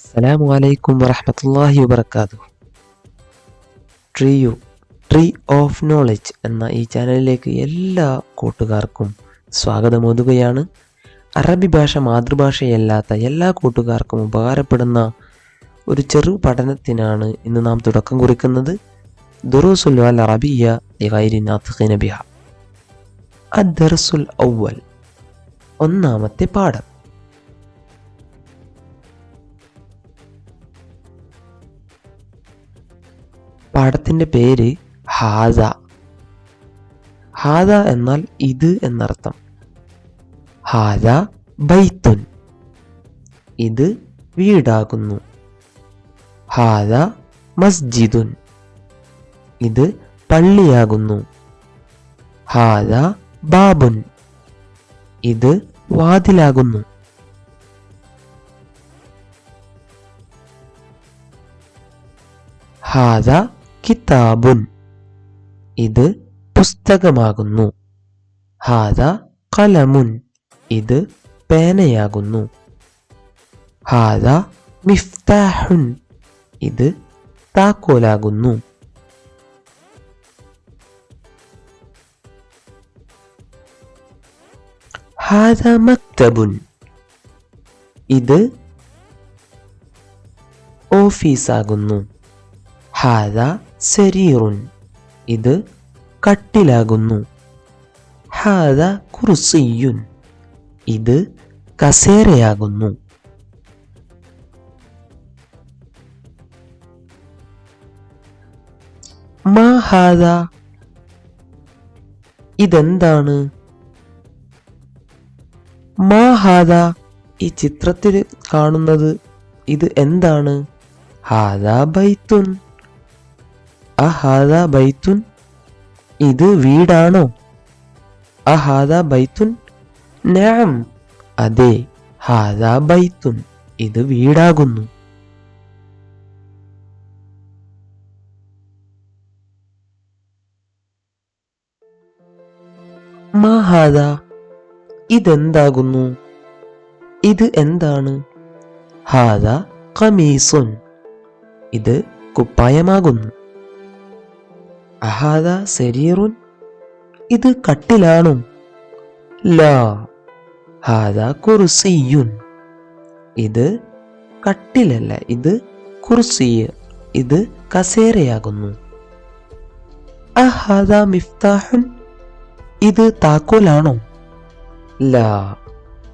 അസ്സലാമു അലൈക്കും വറഹ്മത്തുള്ളാഹി വബറകാതുഹു. ട്രീയു ട്രീ ഓഫ് നോളജ് എന്ന ഈ ചാനലിലേക്ക് എല്ലാ കൂട്ടുകാർക്കും സ്വാഗതമോതുകയാണ്. അറബി ഭാഷ മാതൃഭാഷയല്ലാത്ത എല്ലാ കൂട്ടുകാർക്കും ഉപകാരപ്പെടുന്ന ഒരു ചെറു പഠനത്തിനാണ് ഇന്ന് നാം തുടക്കം കുറിക്കുന്നത്. ദുറൂസുൽ അൽ അറബിയ്യ ലിഗൈരി നാതിഖീന ബിഹാ. അദ്ദർസുൽ അവ്വൽ, ഒന്നാമത്തെ പാഠം. പാഠത്തിൻ്റെ പേര് ഹാദ. ഹാദ എന്നാൽ ഇത് എന്നർത്ഥം. ഹാദ ബൈത്തുൻ, ഇത് വീടാകുന്നു. ഹാദ മസ്ജിദുൻ, ഇത് പള്ളിയാകുന്നു. ഹാദ ബാബുൻ, ഇത് വാതിലാകുന്നു. ഹാദ കിതാബുൻ, ഇത് പുസ്തകമാകുന്നു. ഹാദ ഖലമുൻ, ഇത് പേനയാകുന്നു. ഹാദ മിഫ്താഹുൻ, ഇത് താക്കോലാകുന്നു. ഹാദ മക്തബുൻ, ഇത് ഓഫീസാകുന്നു. ഹാദ സരീറുൻ, ഇത് കട്ടിലാകുന്നു. ഹാദ കുർസിയുൻ, ഇത് കസേരയാകുന്നു. മാ ഹാദ, ഇതെന്താണ്? മാ ഹാദ, ഈ ചിത്രത്തിൽ കാണുന്നത് ഇത് എന്താണ്? ഹാദ ബൈത്തുൻ. അഹാദ ബൈത്തുൻ, ഇത് വീടാണോ? അഹാദ ബൈത്തുൻ, നഅം, അതെ, ഹാദ ബൈത്തുൻ, ഇത് വീടാകുന്നു. മാ ഹാദ, ഇതെന്താകുന്നു? ഇത് എന്താണ്? ഹാദ ഖമീസുൻ, ഇത് കുപ്പായമാകുന്നു. അഹാദ സരീറുൻ, ഇത് കട്ടിലാണോ? ലാ, ഹാദ കുർസിയുൻ, ഇത് കട്ടിലല്ല, ഇത് കുർസിയ, ഇത് കസേരയാകുന്നു. അഹാദ മിഫ്താഹുൻ, ഇത് താക്കോലാണോ? ലാ,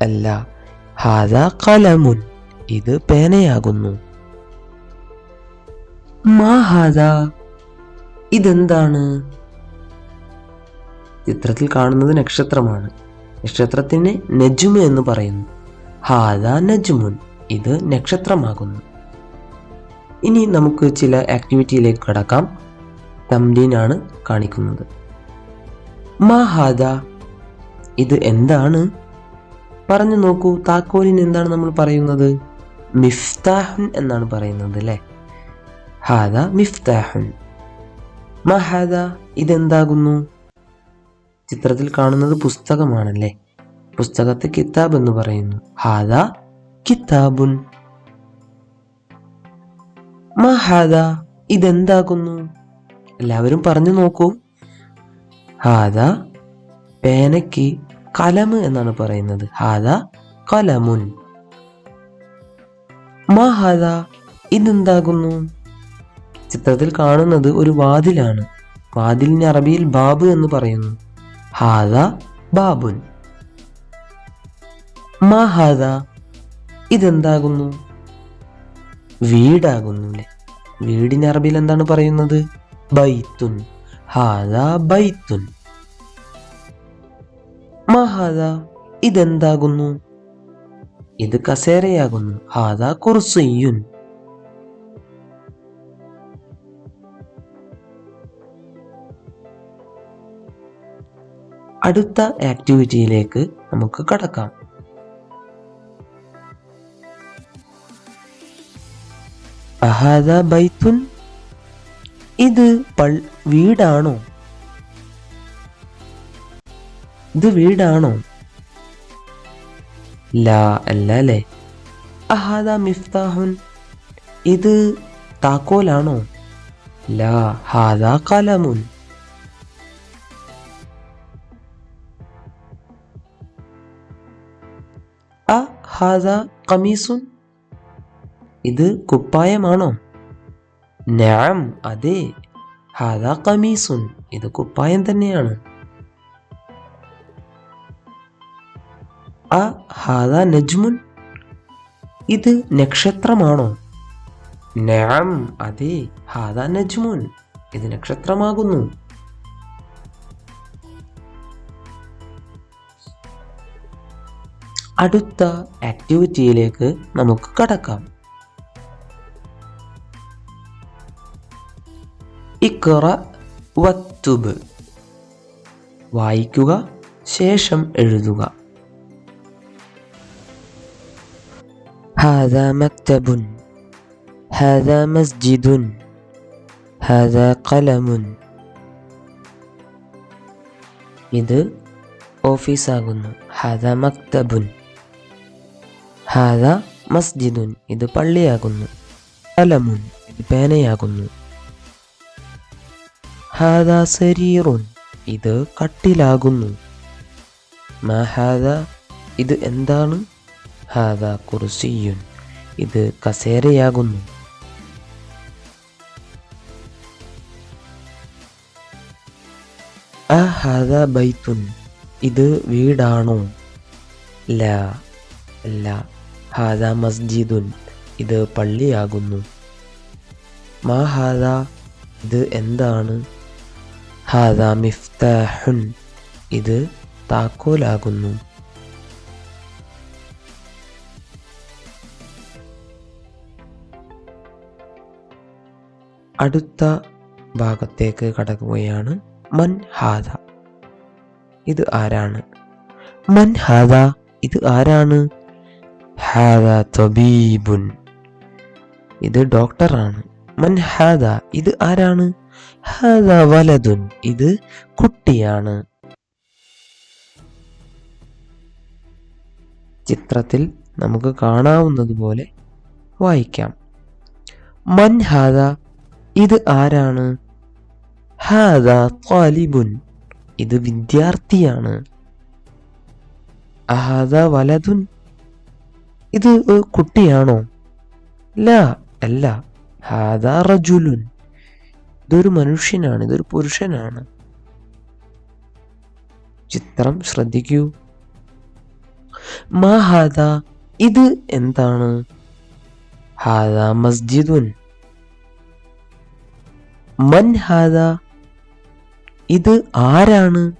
അല്ല, ഹാദ ഖലമുൻ, ഇത് പേനയാകുന്നു. മാ ഹാദ, ഇതെന്താണ്? ചിത്രത്തിൽ കാണുന്നത് നക്ഷത്രമാണ്. നക്ഷത്രത്തിന് നജ്മ് എന്ന് പറയുന്നു. ഹാദ നജ്മുൻ, ഇത് നക്ഷത്രമാകുന്നു. ഇനി നമുക്ക് ചില ആക്ടിവിറ്റിയിലേക്ക് കടക്കാം. തംരീനാണ് കാണിക്കുന്നത്. മാ ഹാദ, ഇത് എന്താണ്? പറഞ്ഞു നോക്കൂ. താക്കോലിന് എന്താണ് നമ്മൾ പറയുന്നത്? മിഫ്താഹുൻ എന്നാണ് പറയുന്നത് അല്ലേ? ഹാദ മിഫ്താഹുൻ. മാ ഹാദ, ഇതെന്താകുന്നു? ചിത്രത്തിൽ കാണുന്നത് പുസ്തകമാണല്ലേ? പുസ്തകത്തെ കിതാബ് എന്ന് പറയുന്നു. ഹാദ കിതാബുൻ. മാ ഹാദ, ഇതെന്താകുന്നു? എല്ലാവരും പറഞ്ഞു നോക്കൂ. ഹാദ, പേനയ്ക്ക് കലമ് എന്നാണ് പറയുന്നത്. ഹാദ കലമുൻ. മാ ഹാദ, ഇതെന്താകുന്നു? ചിത്രത്തിൽ കാണുന്നത് ഒരു വാതിലാണ്. വാതിലിന് അറബിയിൽ ബാബ് എന്ന് പറയുന്നു. ഹാദ ബാബുൻ. മാ ഹാദ, ഇതെന്താകുന്നു? വീടാകുന്നു അല്ലേ? വീടിന് അറബിയിൽ എന്താണ് പറയുന്നത്? ബൈത്തുൻ. ഹാദ ബൈത്തുൻ. മാ ഹാദ, ഇതെന്താകുന്നു? ഇത് കസേരയാകുന്നു. ഹാദ കുർസിയുൻ. അടുത്ത ആക്ടിവിറ്റിയിലേക്ക് നമുക്ക് കടക്കാം. അഹാദ ബൈത്തുൻ, ഇത് വീടാണോ? ഇത് വീടാണോ? ലാ, അല്ല അല്ലേ? അഹാദ മിഫ്താഹുൻ, ഇത് താക്കോലാണോ? ലാ ഹാദാ ഖലമുൻ. അ ഹാദാ ഖമീസുൻ. ഇത് കുപ്പായമാണോ? നഅം അതെ, ഹാദാ ഖമീസുൻ. ഇത് കുപ്പായം തന്നെയാണ്. അ ഹാദാ നജ്മുൻ. ഇത് നക്ഷത്രമാണോ? നഅം അതെ, ഹാദാ നജ്മുൻ. ഇത് നക്ഷത്രമാകുന്നു. അടുത്ത ആക്ടിവിറ്റിയിലേക്ക് നമുക്ക് കടക്കാം. ഇഖ്റ വക്തുബ്. വായിക്കുക, ശേഷം എഴുതുക. ഹാദാ മക്തബുൻ, ഹാദാ മസ്ജിദുൻ, ഹാദാ ഖലമുൻ. ഇത് ഓഫീസാകുന്നു. ഹാദാ മക്തബുൻ. ഹാദാ മസ്ജിദുൻ. ഇത് പള്ളിയാകുന്നു. ഖലമുൻ. ഇത് പേനയാകുന്നു. ഹാദാ സരീറുൻ. ഇത് കട്ടിലാകുന്നു. മാ ഹാദാ. ഇത് എന്താണ്? ഹാദാ കുർസിയുൻ. ഇത് കസേരയാകുന്നു. അ ഹാദാ ബൈത്തുൻ. ഇത് വീടാണോ? ലാ അല്ല, ഹാദാ മസ്ജിദുൻ. ഇത് പള്ളിയാകുന്നു. മാ ഹാദാ. ഇത് എന്താണ്? ഹാദാ മിഫ്താഹുൻ. ഇത് താക്കോലാകുന്നു. അടുത്ത ഭാഗത്തേക്ക് കടക്കുകയാണ്. മൻ ഹാദ. ഇത് ആരാണ്? മൻ ഹാദ. ഇത് ആരാണ്? ഹാദ തബീബുൻ. ഇത് ഡോക്ടറാണ്. മൻ ഹാദ. ഇത് ആരാണ്? ഹാദ വലദുൻ. ഇത് കുട്ടിയാണ്. ചിത്രത്തിൽ നമുക്ക് കാണാവുന്നതുപോലെ വായിക്കാം. മൻ ഹാദ. ഇത് ആരാണ്? ഹാദ ത്വാലിബുൻ. ഇത് വിദ്യാർത്ഥിയാണ്. അഹാദ വലദുൻ. ഇത് കുട്ടിയാണോ? ലാ അല്ല, ഹാദ റജുലുൻ. ഇതൊരു മനുഷ്യനാണ്, ഇതൊരു പുരുഷനാണ്. ചിത്രം ശ്രദ്ധിക്കൂ. മാ ഹാദ. ഇത് എന്താണ്? ഹാദ മസ്ജിദുൻ. മൻ ഹാദ. ഇത് ആരാണ്?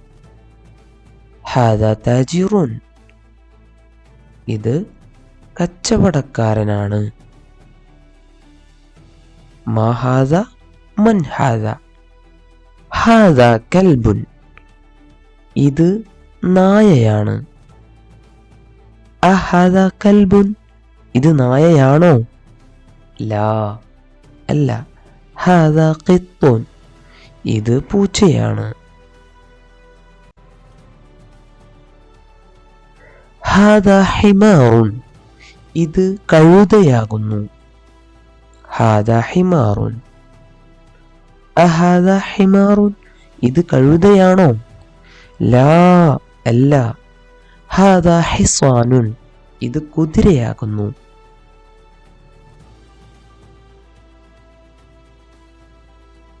ഹാദ താജിറുൻ. ഇത് കച്ചവടക്കാരനാണ്. മാ ഹാദ. മൻ ഹാദ. ഹാദ കൽബുൻ. ഇത് നായയാണ്. അഹാദ കൽബുൻ. ഇത് നായയാണോ? ലാ അല്ല, ഹാദ ഖിത്തുൻ. ഇത് പൂച്ചയാണ്. ഹാദ ഹിമാറുൻ. ഇത് കഴുതയാകുന്നു. ഹാദ ഹിമാറുൻ. അഹാദ ഹിമാറുൻ. ഇത് കഴുതയാണോ? ലാ അല്ല, ഹാദ ഹിസ്വാനുൻ. ഇത് കുതിരയാകുന്നു.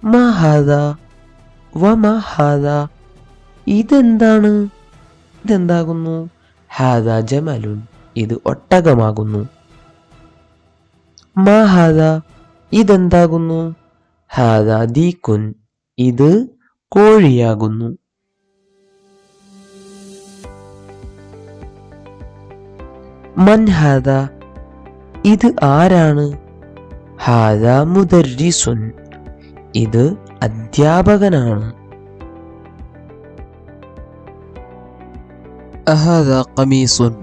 മാ ഹാദ വമാ ഹാദ. ഇതെന്താണ്? ഇതെന്താകുന്നു? ഹാദ ജമലുൻ. ഇത് ഒട്ടകമാകുന്നു. മാ ഹാദ. ഇതെന്താകുന്നു? ഹാദ ദീക്കുൻ. ഇത് കോഴിയാകുന്നു. മൻ ഹാദ. ഇത് ആരാണ്? ഹാദ മുദർരിസുൻ. ഇത് അധ്യാപകനാണ്. അഹാദ ഖമീസുൻ.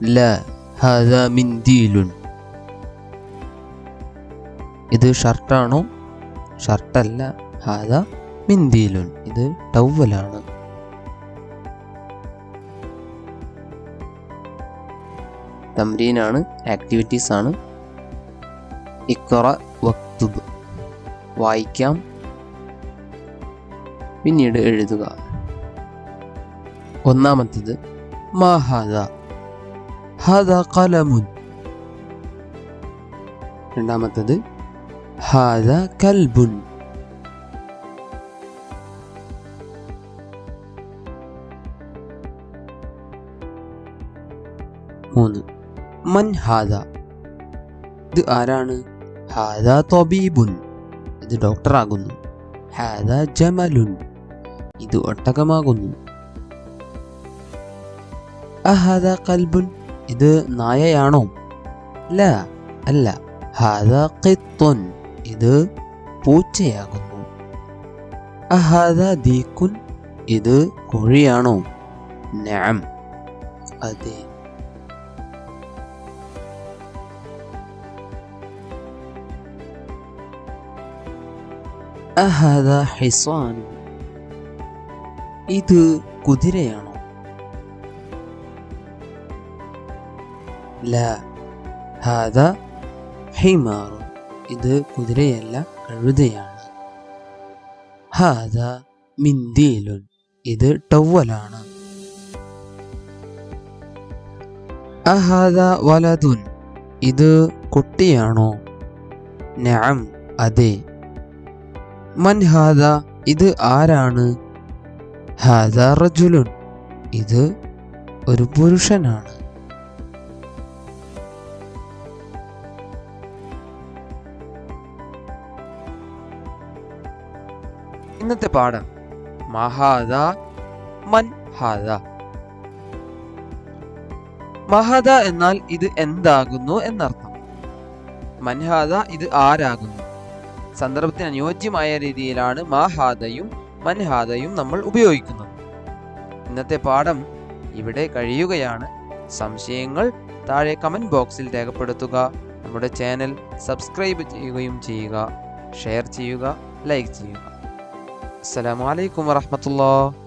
ലാ ഹാദ മിൻദീലുൻ. ഇത് ഷർട്ടാണോ? ഷർട്ടല്ല, ഹാദ മിൻദീലുൻ. ഇത് ടവലാണ്. തംരീനാണ്, ആക്ടിവിറ്റീസ് ആണ്. ഇഖ്റ വക്തുബ്, വായിക്കാം പിന്നീട് എഴുതുക. ഒന്നാമത്തത് മാ ഹാദാ, ഹാദാ ഖലമുൻ. രണ്ടാമത്തത് ഹാദാ കൽബുൻ. മൂന്ന് മൻ ഹാദാ, ഇത് ആരാണ്? ഹാദാ ത്വബീബുൻ, ഇത് ഡോക്ടറാകുന്നു. ഹാദാ ജമലുൻ, ഇത് ഒട്ടകമാകുന്നു. അഹാദാ കൽബുൻ, ഇത് നായയാണോ? ലാ, അല്ല. ഹാദാ ഖിത്തുൻ, ഇത് പൂച്ചയാകുന്നു. അഹാദാ ദീക്കുൻ, ഇത് കോഴിയാണോ? നഅം, അതെ. അഹാദാ ഹിസാൻ, ഇത് കുതിരയാണോ? ലാ, ഹാദാ ഹിമാറുൻ, ഇത് കുതിരയല്ല കഴുതയാണ്. ഹാദാ മിന്ദീലുൻ, ഇത് ടവലാണ്. അഹാദാ വലതുൻ, ഇത് കുട്ടിയാണോ? നഅം, അതെ. മൻ ഹാദാ, ഇത് ആരാണ്? ഹാദാ റജുലുൻ, ഇത് ഒരു പുരുഷനാണ്. ഇന്നത്തെ പാഠം മാ ഹാദാ, മൻ ഹാദാ. മഹാദ എന്നാൽ ഇത് എന്താകുന്നു എന്നർത്ഥം. മൻഹാദ, ഇത് ആരാകുന്നു. സന്ദർഭത്തിന് അനുയോജ്യമായ രീതിയിലാണ് മാഹാദയും മൻഹാദയും നമ്മൾ ഉപയോഗിക്കുന്നത്. ഇന്നത്തെ പാഠം ഇവിടെ കഴിയുകയാണ്. സംശയങ്ങൾ താഴെ കമന്റ് ബോക്സിൽ രേഖപ്പെടുത്തുക. നമ്മുടെ ചാനൽ സബ്സ്ക്രൈബ് ചെയ്യുകയും ചെയ്യുക, ഷെയർ ചെയ്യുക, ലൈക്ക് ചെയ്യുക. അസ്സലാമു അലൈക്കും വറഹ്മത്തുള്ളാഹി.